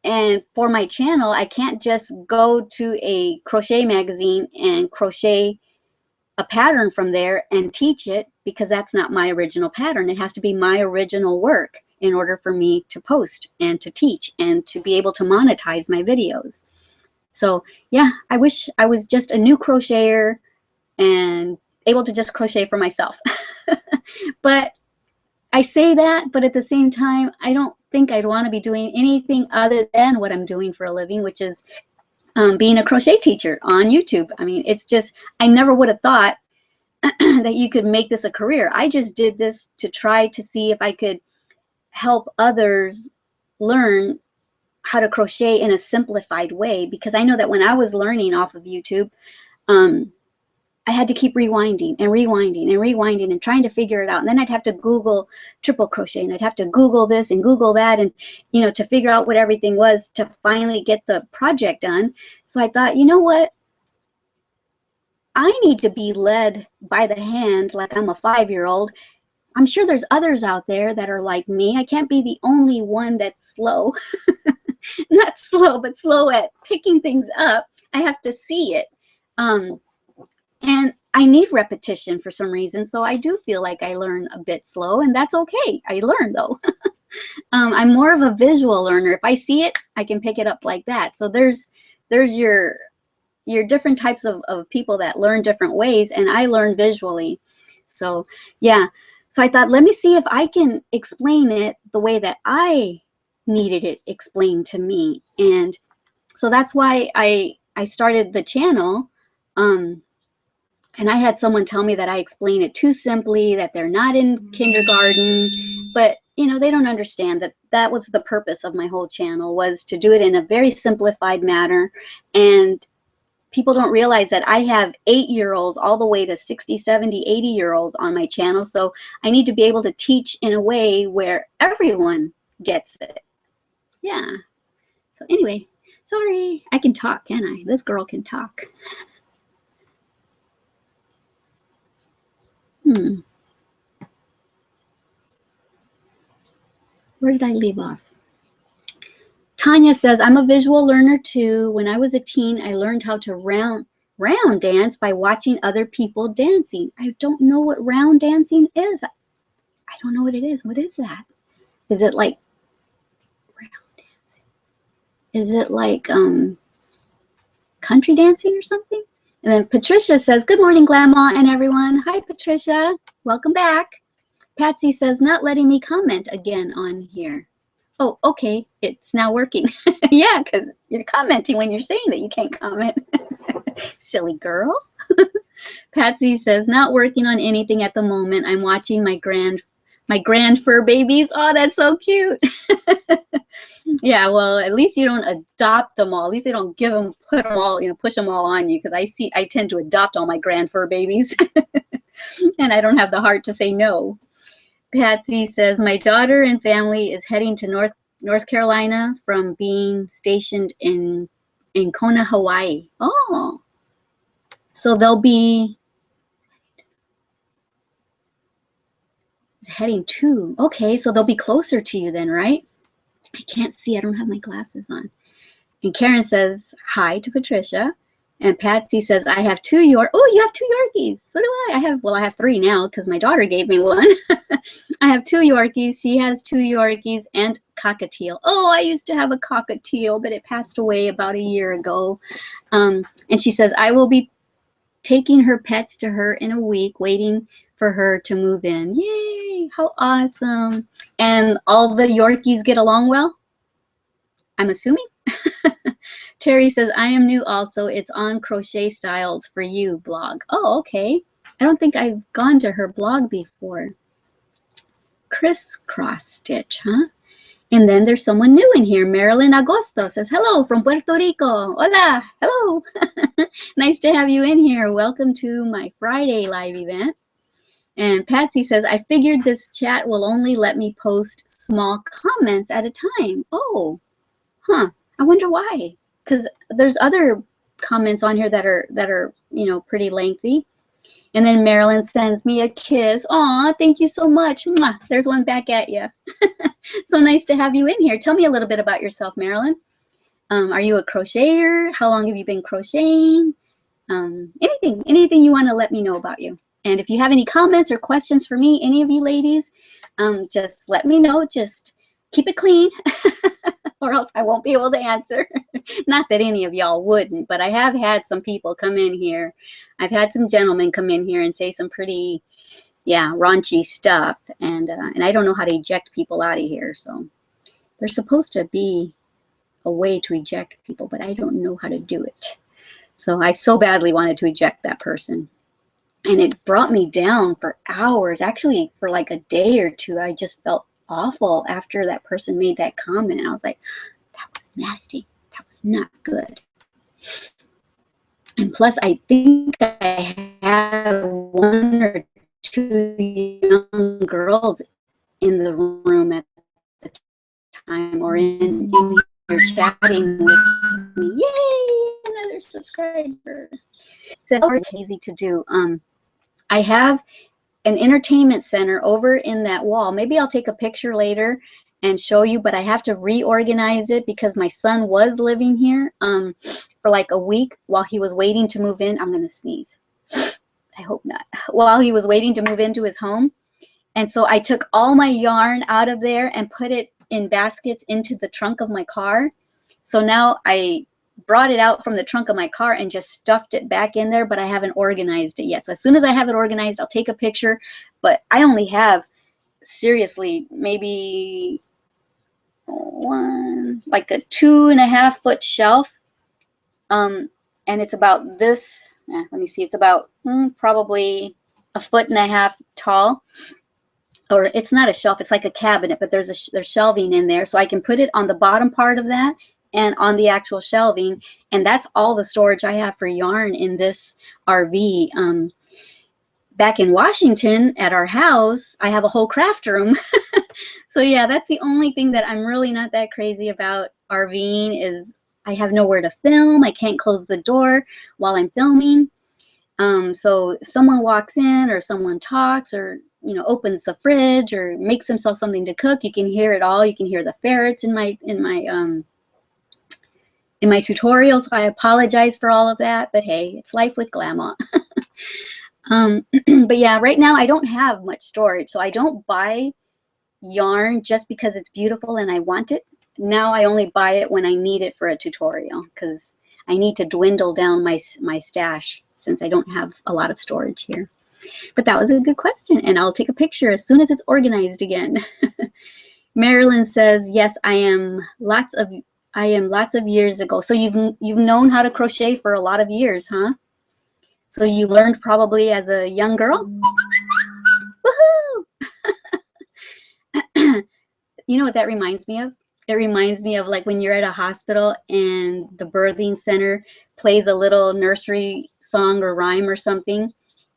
Speaker 1: And for my channel, I can't just go to a crochet magazine and crochet a pattern from there and teach it, because that's not my original pattern. It has to be my original work in order for me to post and to teach and to be able to monetize my videos. So yeah, I wish I was just a new crocheter and able to just crochet for myself. But I say that, but at the same time, I don't think I'd want to be doing anything other than what I'm doing for a living, which is being a crochet teacher on YouTube. I mean, it's just, I never would have thought that you could make this a career. I just did this to try to see if I could help others learn how to crochet in a simplified way, because I know that when I was learning off of YouTube, I had to keep rewinding and rewinding and rewinding and trying to figure it out. And then I'd have to Google triple crochet, and I'd have to Google this and Google that, and, you know, to figure out what everything was to finally get the project done. So I thought, you know what? I need to be led by the hand like I'm a 5-year-old. I'm sure there's others out there that are like me. I can't be the only one that's slow. Not slow, but slow at picking things up. I have to see it. And I need repetition for some reason. So I do feel like I learn a bit slow, and that's okay. I learn though. I'm more of a visual learner. If I see it, I can pick it up like that. So there's your different types of people that learn different ways, and I learn visually. So yeah. So I thought, let me see if I can explain it the way that I needed it explained to me. And so that's why I started the channel. And I had someone tell me that I explain it too simply, that they're not in kindergarten, but you know, they don't understand that that was the purpose of my whole channel, was to do it in a very simplified manner. And people don't realize that I have 8-year-olds all the way to 60, 70, 80-year-olds on my channel. So I need to be able to teach in a way where everyone gets it. Yeah. So anyway, sorry, I can talk, can I? This girl can talk. Where did I leave off? Tanya says, I'm a visual learner too. When I was a teen, I learned how to round dance by watching other people dancing. I don't know what round dancing is. I don't know what it is. What is that? Is it like round dancing? Is it like country dancing or something? And then Patricia says, good morning, Glama and everyone. Hi, Patricia. Welcome back. Patsy says, not letting me comment again on here. Oh, okay. It's now working. Yeah, because you're commenting when you're saying that you can't comment. Silly girl. Patsy says, not working on anything at the moment. I'm watching my grand fur babies. Oh, that's so cute. Yeah, well, at least you don't adopt them all. At least they don't put them all, push them all on you, because I tend to adopt all my grand fur babies. And I don't have the heart to say no. Patsy says, my daughter and family is heading to North Carolina from being stationed in Kona, Hawaii. Oh, so they'll be heading to, okay, so they'll be closer to you then, right? I can't see, I don't have my glasses on. And Karen says hi to Patricia. And Patsy says, I have two oh, you have two Yorkies. So do I. I have three now because my daughter gave me one. I have two Yorkies. She has two Yorkies and cockatiel. Oh, I used to have a cockatiel, but it passed away about a year ago. And she says, I will be taking her pets to her in a week, waiting for her to move in. Yay, how awesome. And all the Yorkies get along well, I'm assuming. Terry says, I am new also. It's on Crochet Styles for You blog. Oh, okay. I don't think I've gone to her blog before. Crisscross stitch, huh? And then there's someone new in here. Marilyn Agosto says, hello from Puerto Rico. Hola, hello. Nice to have you in here. Welcome to my Friday live event. And Patsy says, I figured this chat will only let me post small comments at a time. Oh, huh. I wonder why. Because there's other comments on here that are pretty lengthy. And then Marilyn sends me a kiss. Aw, thank you so much. Mwah. There's one back at you. So nice to have you in here. Tell me a little bit about yourself, Marilyn. Are you a crocheter? How long have you been crocheting? Anything you want to let me know about you. And if you have any comments or questions for me, any of you ladies, just let me know. Just keep it clean. Or else I won't be able to answer. Not that any of y'all wouldn't, but I have had some people come in here. I've had some gentlemen come in here and say some pretty, raunchy stuff. And I don't know how to eject people out of here. So there's supposed to be a way to eject people, but I don't know how to do it. So I so badly wanted to eject that person. And it brought me down for hours. Actually, for like a day or two, I just felt awful after that person made that comment. I was like, that was nasty. That was not good. And plus, I think I had one or two young girls in the room at the time, or in here chatting with me. Yay, another subscriber. So it's easy to do. I have an entertainment center over in that wall. Maybe I'll take a picture later and show you, but I have to reorganize it because my son was living here for like a week while he was waiting to move in. I'm gonna sneeze. I hope not. While he was waiting to move into his home. And so I took all my yarn out of there and put it in baskets into the trunk of my car. So now I brought it out from the trunk of my car and just stuffed it back in there, but I haven't organized it yet. So as soon as I have it organized, I'll take a picture. But I only have, seriously, maybe like a 2.5 foot shelf. And it's about this, let me see, it's about probably 1.5 feet tall. Or it's not a shelf, it's like a cabinet, but there's shelving in there. So I can put it on the bottom part of that and on the actual shelving. And that's all the storage I have for yarn in this RV. Back in Washington at our house, I have a whole craft room. So yeah, that's the only thing that I'm really not that crazy about RVing is I have nowhere to film. I can't close the door while I'm filming. So if someone walks in or someone talks or opens the fridge or makes themselves something to cook, you can hear it all. You can hear the ferrets in my in my tutorials, so I apologize for all of that, but hey, it's life with Glama. But yeah, right now I don't have much storage, so I don't buy yarn just because it's beautiful and I want it. Now I only buy it when I need it for a tutorial, because I need to dwindle down my stash since I don't have a lot of storage here. But that was a good question, and I'll take a picture as soon as it's organized again. Marilyn says, yes, I am lots of years ago. So you've known how to crochet for a lot of years, huh? So you learned probably as a young girl? Woohoo! You know what that reminds me of? It reminds me of like when you're at a hospital and the birthing center plays a little nursery song or rhyme or something.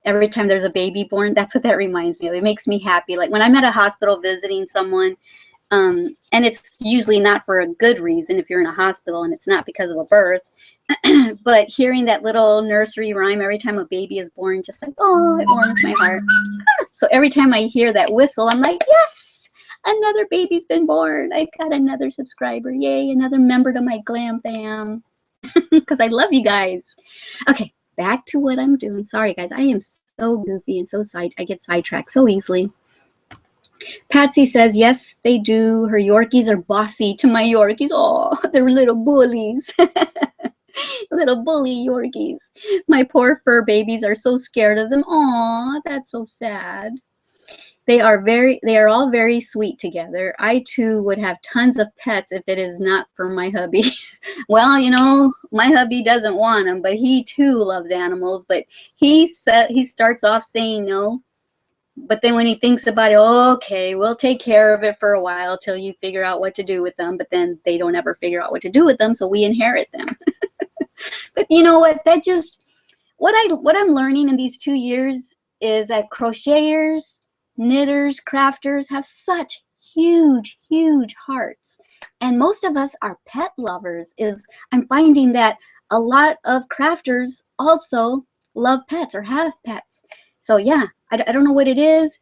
Speaker 1: Every time there's a baby born, that's what that reminds me of. It makes me happy. Like when I'm at a hospital visiting someone, and it's usually not for a good reason if you're in a hospital and it's not because of a birth, but hearing that little nursery rhyme every time a baby is born, just like, oh, it warms my heart. So every time I hear that whistle, I'm like, yes, another baby's been born. I got another subscriber. Yay, another member to my Glam fam. Because I love you guys. Okay, back to what I'm doing. Sorry, guys. I am so goofy and so I get sidetracked so easily. Patsy says, yes, they do. Her Yorkies are bossy to my Yorkies. Oh, they're little bullies. Little bully Yorkies. My poor fur babies are so scared of them. Aw, that's so sad. They are all very sweet together. I too would have tons of pets if it is not for my hubby. Well, you know, my hubby doesn't want them, but he too loves animals. But he starts off saying no. But then when he thinks about it, okay, we'll take care of it for a while till you figure out what to do with them. But then they don't ever figure out what to do with them, so we inherit them. But you know what? That just what I'm learning in these 2 years is that crocheters, knitters, crafters have such huge, huge hearts. And most of us are pet lovers. I'm finding that a lot of crafters also love pets or have pets. So yeah, I don't know what it is.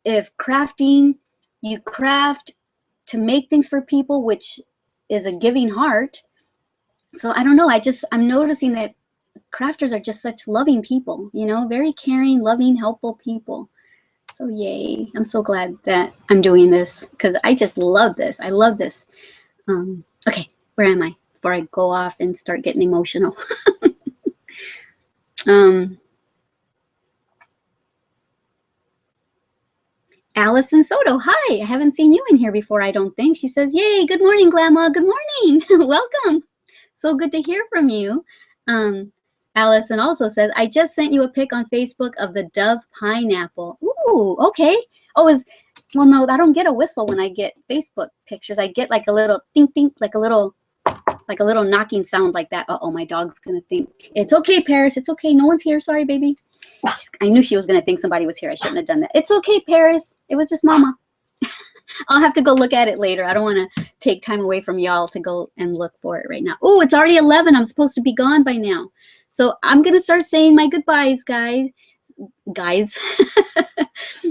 Speaker 1: If crafting, you craft to make things for people, which is a giving heart. So I don't know, I'm noticing that crafters are just such loving people, you know, very caring, loving, helpful people. So yay, I'm so glad that I'm doing this because I just love this. I love this. Okay, where am I? Before I go off and start getting emotional. Allison Soto, hi, I haven't seen you in here before, I don't think. She says, yay, good morning, Glama, good morning, welcome. So good to hear from you. Allison also says, I just sent you a pic on Facebook of the Dove pineapple. Ooh, okay. Oh, well, no, I don't get a whistle when I get Facebook pictures. I get like a little think, like a little knocking sound like that. Uh-oh, my dog's gonna think. It's okay, Paris, it's okay, no one's here, sorry, baby. I knew she was gonna think somebody was here. I shouldn't have done that. It's okay, Paris, it was just Mama. I'll have to go look at it later. I don't want to take time away from y'all to go and look for it right now. Oh, it's already 11. I'm supposed to be gone by now. So I'm going to start saying my goodbyes, guys.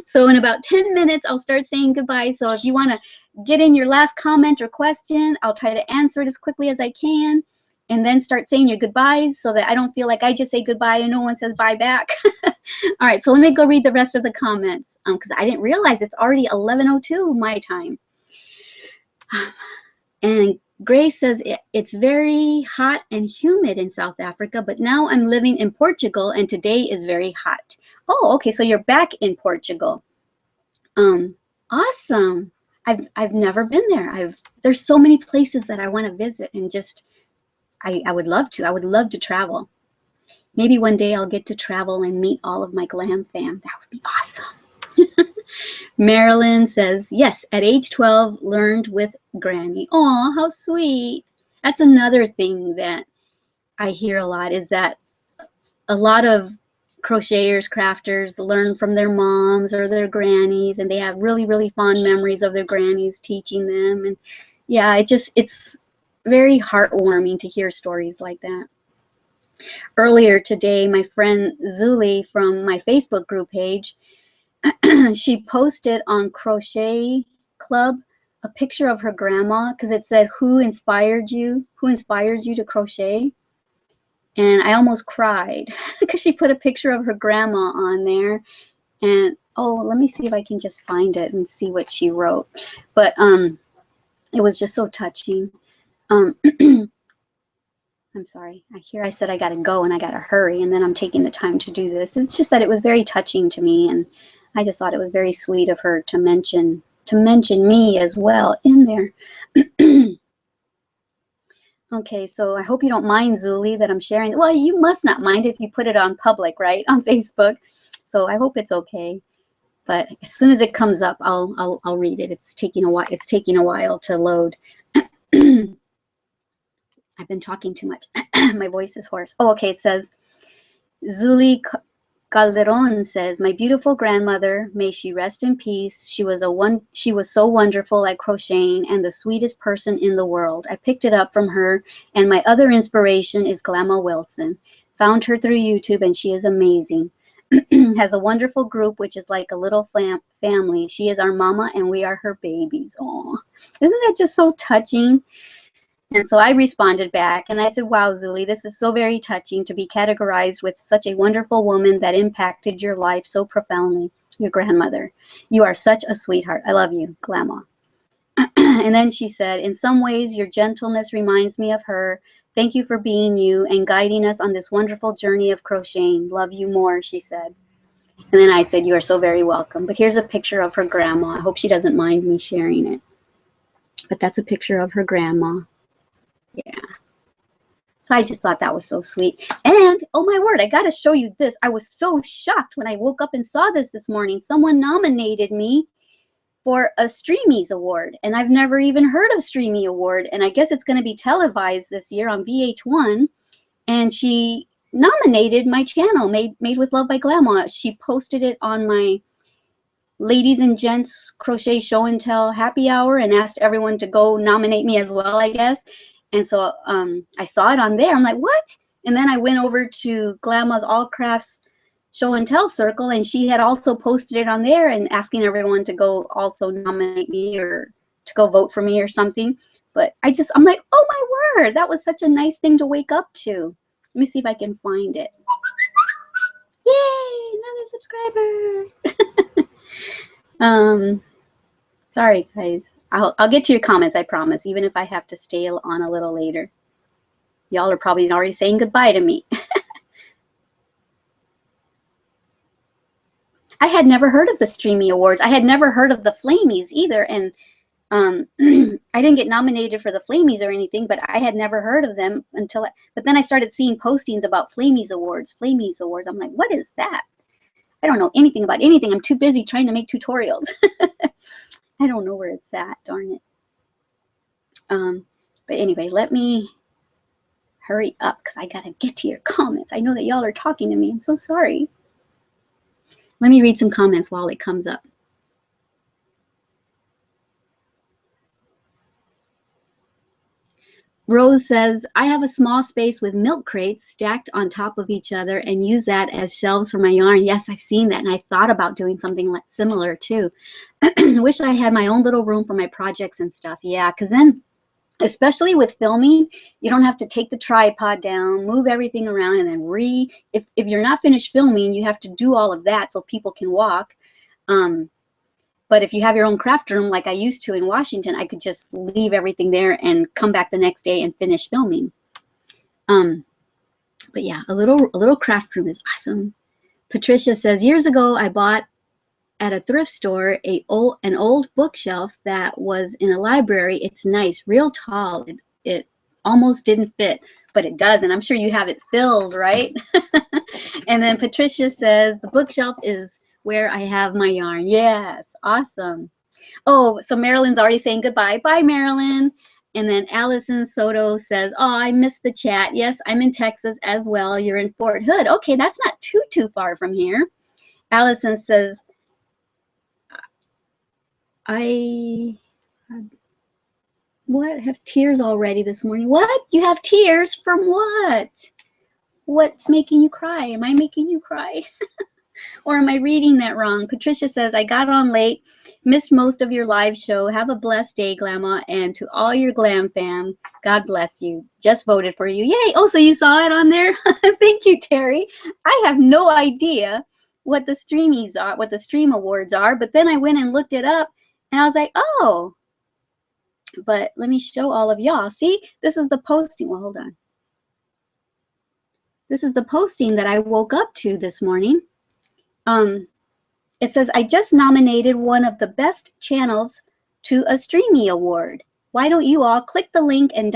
Speaker 1: So in about 10 minutes, I'll start saying goodbye. So if you want to get in your last comment or question, I'll try to answer it as quickly as I can. And then start saying your goodbyes so that I don't feel like I just say goodbye and no one says bye back. All right, so let me go read the rest of the comments because I didn't realize it's already 11:02 my time. And Grace says it's very hot and humid in South Africa, but now I'm living in Portugal and today is very hot. Oh, okay, so you're back in Portugal. Awesome. I've never been there. There's so many places that I want to visit and just I would love to. I would love to travel. Maybe one day I'll get to travel and meet all of my Glam fam. That would be awesome. Marilyn says, yes, at age 12, learned with Granny. Aw, how sweet. That's another thing that I hear a lot is that a lot of crocheters, crafters learn from their moms or their grannies, and they have really, really fond memories of their grannies teaching them. And yeah, it's very heartwarming to hear stories like that. Earlier today, my friend Zuli from my Facebook group page, she posted on Crochet Club a picture of her grandma because it said, who inspired you? Who inspires you to crochet? And I almost cried because she put a picture of her grandma on there. And oh, let me see if I can just find it and see what she wrote. But it was just so touching. I'm sorry. I said I got to go and I got to hurry, and then I'm taking the time to do this. It's just that it was very touching to me, and I just thought it was very sweet of her to mention me as well in there. Okay, so I hope you don't mind, Zuli, that I'm sharing. Well, you must not mind if you put it on public, right, on Facebook. So I hope it's okay. But as soon as it comes up, I'll read it. It's taking a while. It's taking a while to load. I've been talking too much. My voice is hoarse. Oh, okay. It says, Zuli Calderon says, my beautiful grandmother, may she rest in peace. She was so wonderful at crocheting and the sweetest person in the world. I picked it up from her, and my other inspiration is Glama Wilson. Found her through YouTube, and she is amazing. Has a wonderful group, which is like a little family. She is our mama, and we are her babies. Oh, isn't that just so touching? And so I responded back and I said, wow, Zuli, this is so very touching to be categorized with such a wonderful woman that impacted your life so profoundly, your grandmother. You are such a sweetheart. I love you, Glama. And then she said, in some ways, your gentleness reminds me of her. Thank you for being you and guiding us on this wonderful journey of crocheting. Love you more, she said. And then I said, you are so very welcome. But here's a picture of her grandma. I hope she doesn't mind me sharing it. But that's a picture of her grandma. Yeah. So I just thought that was so sweet. And oh my word, I got to show you this. I was so shocked when I woke up and saw this morning. Someone nominated me for a Streamies Award, and I've never even heard of Streamy Award, and I guess it's going to be televised this year on VH1. And she nominated my channel, Made with Love by Glama. She posted it on my Ladies and Gents Crochet Show and Tell happy hour and asked everyone to go nominate me as well, I guess. And so I saw it on there. I'm like, what? And then I went over to Glama's All Crafts Show and Tell circle, and she had also posted it on there and asking everyone to go also nominate me or to go vote for me or something. But I'm like, oh my word, that was such a nice thing to wake up to. Let me see if I can find it. Yay, another subscriber. Sorry, guys. I'll get to your comments, I promise, even if I have to stay on a little later. Y'all are probably already saying goodbye to me. I had never heard of the Streamy Awards. I had never heard of the Flamies either. And I didn't get nominated for the Flamies or anything, but I had never heard of them but then I started seeing postings about Flamies Awards. I'm like, what is that? I don't know anything about anything. I'm too busy trying to make tutorials. I don't know where it's at, darn it. But anyway, let me hurry up because I gotta get to your comments. I know that y'all are talking to me. I'm so sorry. Let me read some comments while it comes up. Rose says, I have a small space with milk crates stacked on top of each other and use that as shelves for my yarn. Yes, I've seen that, and I thought about doing something similar too. Wish I had my own little room for my projects and stuff. Yeah, because then, especially with filming, you don't have to take the tripod down, move everything around, and then if you're not finished filming, you have to do all of that so people can walk. But if you have your own craft room, like I used to in Washington, I could just leave everything there and come back the next day and finish filming. But yeah, a little craft room is awesome. Patricia says, years ago, I bought at a thrift store an old bookshelf that was in a library. It's nice, real tall. It almost didn't fit, but it does, and I'm sure you have it filled, right? And then Patricia says, the bookshelf is where I have my yarn. Yes, awesome. Oh, so Marilyn's already saying goodbye. Bye, Marilyn. And then Allison Soto says, oh, I missed the chat. Yes, I'm in Texas as well. You're in Fort Hood. Okay, that's not too far from here. Allison says, what? Have tears already this morning? What? You have tears from what? What's making you cry? Am I making you cry? Or am I reading that wrong? Patricia says, I got on late, missed most of your live show. Have a blessed day, Glama. And to all your Glam fam, God bless you. Just voted for you. Yay. Oh, so you saw it on there? Thank you, Terry. I have no idea what the streamies are, what the stream awards are. But then I went and looked it up and I was like, oh, but let me show all of y'all. See, this is the posting. Well, hold on. This is the posting that I woke up to this morning. It says, I just nominated one of the best channels to a Streamy Award. Why don't you all click the link and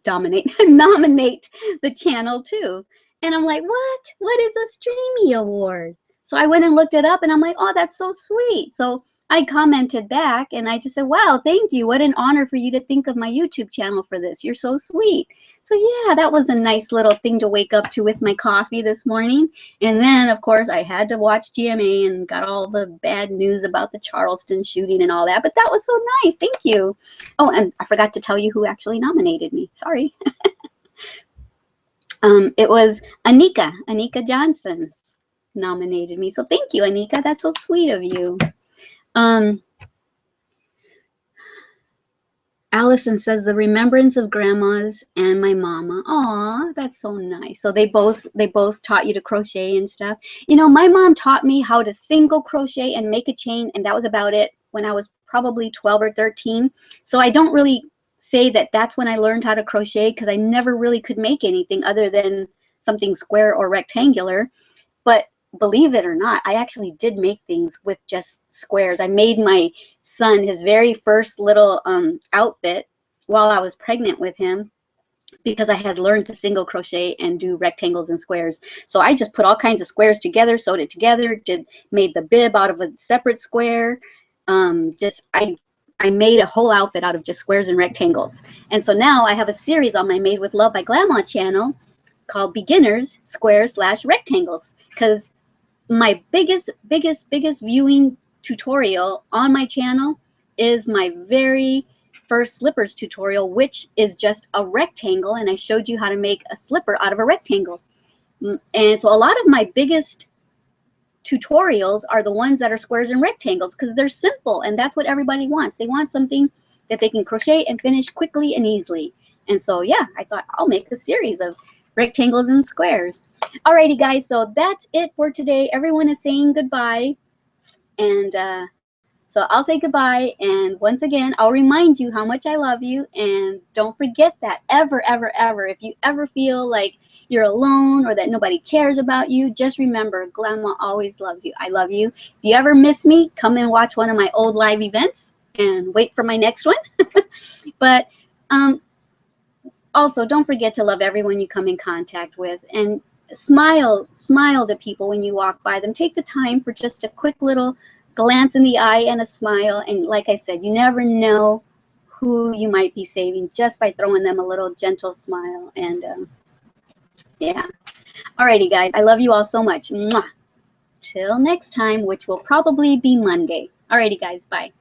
Speaker 1: nominate the channel too? And I'm like, what is a Streamy Award? So I went and looked it up and I'm like, oh, that's so sweet. So I commented back and I just said, wow, thank you. What an honor for you to think of my YouTube channel for this. You're so sweet. So yeah, that was a nice little thing to wake up to with my coffee this morning. And then, of course, I had to watch GMA and got all the bad news about the Charleston shooting and all that. But that was so nice. Thank you. Oh, and I forgot to tell you who actually nominated me. Sorry. It was Anika Johnson nominated me. So thank you, Anika. That's so sweet of you. Allison says the remembrance of grandmas and my mama. Aw, that's so nice. So they both taught you to crochet and stuff. You know, my mom taught me how to single crochet and make a chain, and that was about it when I was probably 12 or 13. So I don't really say that that's when I learned how to crochet, because I never really could make anything other than something square or rectangular. But believe it or not, I actually did make things with just squares. I made my son his very first little outfit while I was pregnant with him, because I had learned to single crochet and do rectangles and squares. So I just put all kinds of squares together, sewed it together, made the bib out of a separate square. I made a whole outfit out of just squares and rectangles. And so now I have a series on my Made with Love by Glama channel called Beginners Squares / Rectangles, because my biggest viewing tutorial on my channel is my very first slippers tutorial, which is just a rectangle, and I showed you how to make a slipper out of a rectangle. And so a lot of my biggest tutorials are the ones that are squares and rectangles, because they're simple, and that's what everybody wants. They want something that they can crochet and finish quickly and easily. And so yeah, I thought I'll make a series of rectangles and squares. Alrighty guys, so that's it for today. Everyone is saying goodbye, and so I'll say goodbye, and once again I'll remind you how much I love you. And don't forget that ever if you ever feel like you're alone or that nobody cares about you, just remember, Glama always loves you. I love you. If you ever miss me, come and watch one of my old live events and wait for my next one. But also, don't forget to love everyone you come in contact with, and smile to people when you walk by them. Take the time for just a quick little glance in the eye and a smile. And like I said, you never know who you might be saving just by throwing them a little gentle smile. And yeah. Alrighty, guys. I love you all so much. Mwah. Till next time, which will probably be Monday. Alrighty, guys. Bye.